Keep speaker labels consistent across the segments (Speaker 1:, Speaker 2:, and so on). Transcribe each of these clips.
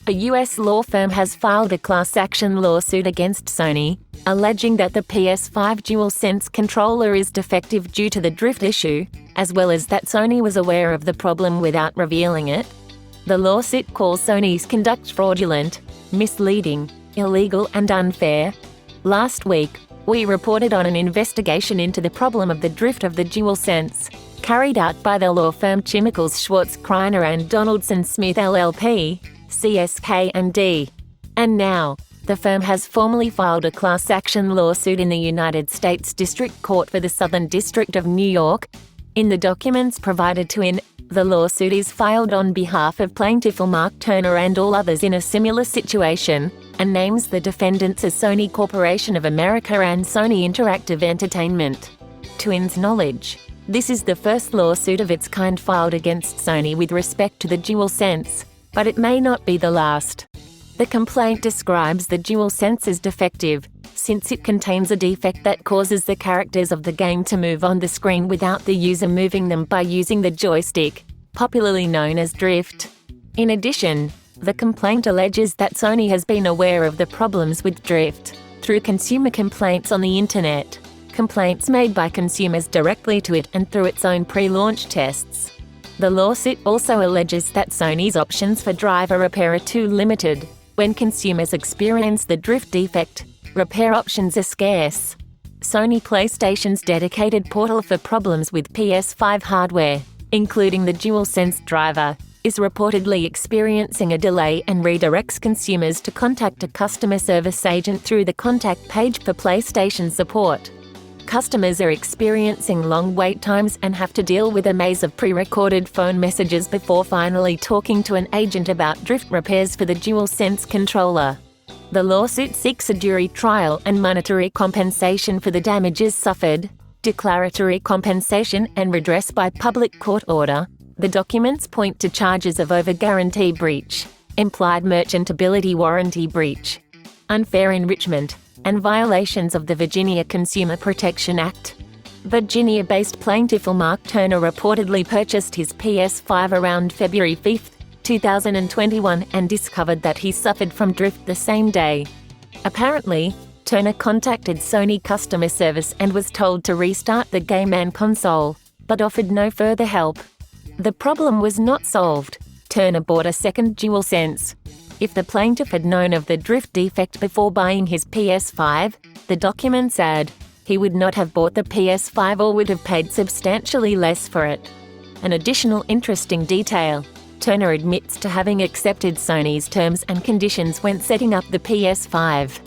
Speaker 1: A U.S. law firm has filed a class action lawsuit against Sony, alleging that the PS5 DualSense controller is defective due to the drift issue, as well as that Sony was aware of the problem without revealing it. The lawsuit calls Sony's conduct fraudulent, misleading, illegal, and unfair. Last week, we reported on an investigation into the problem of the drift of the DualSense, carried out by the law firm Chimicals Schwartz Kreiner and Donaldson Smith LLP, CSK&D. And now, the firm has formally filed a class action lawsuit in the United States District Court for the Southern District of New York. In the documents provided to IN, the lawsuit is filed on behalf of plaintiff Mark Turner and all others in a similar situation, and names the defendants as Sony Corporation of America and Sony Interactive Entertainment. To IN's knowledge, this is the first lawsuit of its kind filed against Sony with respect to the DualSense, but it may not be the last. The complaint describes the DualSense as defective, since it contains a defect that causes the characters of the game to move on the screen without the user moving them by using the joystick, popularly known as drift. In addition, the complaint alleges that Sony has been aware of the problems with drift through consumer complaints on the internet, complaints made by consumers directly to it and through its own pre-launch tests. The lawsuit also alleges that Sony's options for driver repair are too limited. When consumers experience the drift defect, repair options are scarce. Sony PlayStation's dedicated portal for problems with PS5 hardware, including the DualSense driver, is reportedly experiencing a delay and redirects consumers to contact a customer service agent through the contact page for PlayStation support. Customers are experiencing long wait times and have to deal with a maze of pre-recorded phone messages before finally talking to an agent about drift repairs for the DualSense controller. The lawsuit seeks a jury trial and monetary compensation for the damages suffered, declaratory compensation and redress by public court order. The documents point to charges of over-guarantee breach, implied merchantability warranty breach, unfair enrichment, and violations of the Virginia Consumer Protection Act. Virginia-based plaintiff Mark Turner reportedly purchased his PS5 around February 5, 2021 and discovered that he suffered from drift the same day. Apparently, Turner contacted Sony customer service and was told to restart the game and console, but offered no further help. The problem was not solved. Turner bought a second DualSense. If the plaintiff had known of the drift defect before buying his PS5, the documents add, he would not have bought the PS5 or would have paid substantially less for it. An additional interesting detail, Turner admits to having accepted Sony's terms and conditions when setting up the PS5,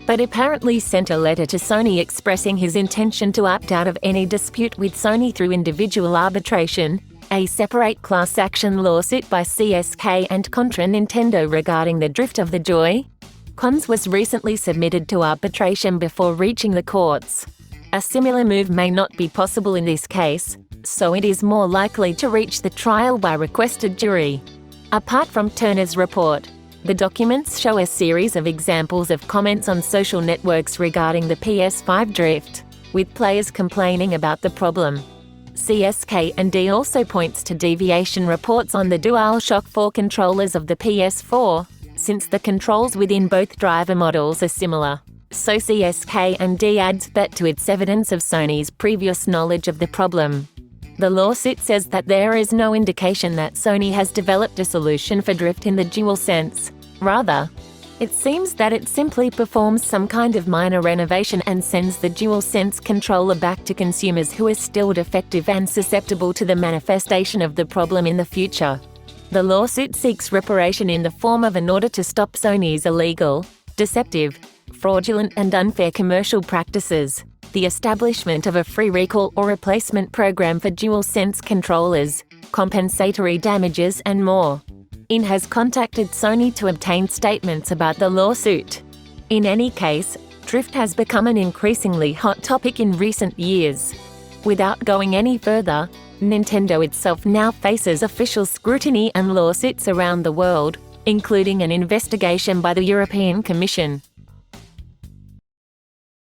Speaker 1: but apparently sent a letter to Sony expressing his intention to opt out of any dispute with Sony through individual arbitration, a separate class action lawsuit by CSK and Contra Nintendo regarding the drift of the Joy-Cons was recently submitted to arbitration before reaching the courts. A similar move may not be possible in this case, so it is more likely to reach the trial by requested jury. Apart from Turner's report, the documents show a series of examples of comments on social networks regarding the PS5 drift, with players complaining about the problem. CSK&D also points to deviation reports on the DualShock 4 controllers of the PS4, since the controls within both driver models are similar. So CSK&D adds that to its evidence of Sony's previous knowledge of the problem. The lawsuit says that there is no indication that Sony has developed a solution for drift in the DualSense. Rather, it seems that it simply performs some kind of minor renovation and sends the DualSense controller back to consumers who are still defective and susceptible to the manifestation of the problem in the future. The lawsuit seeks reparation in the form of an order to stop Sony's illegal, deceptive, fraudulent and unfair commercial practices, the establishment of a free recall or replacement program for DualSense controllers, compensatory damages and more. IN has contacted Sony to obtain statements about the lawsuit. In any case, drift has become an increasingly hot topic in recent years. Without going any further, Nintendo itself now faces official scrutiny and lawsuits around the world, including an investigation by the European Commission.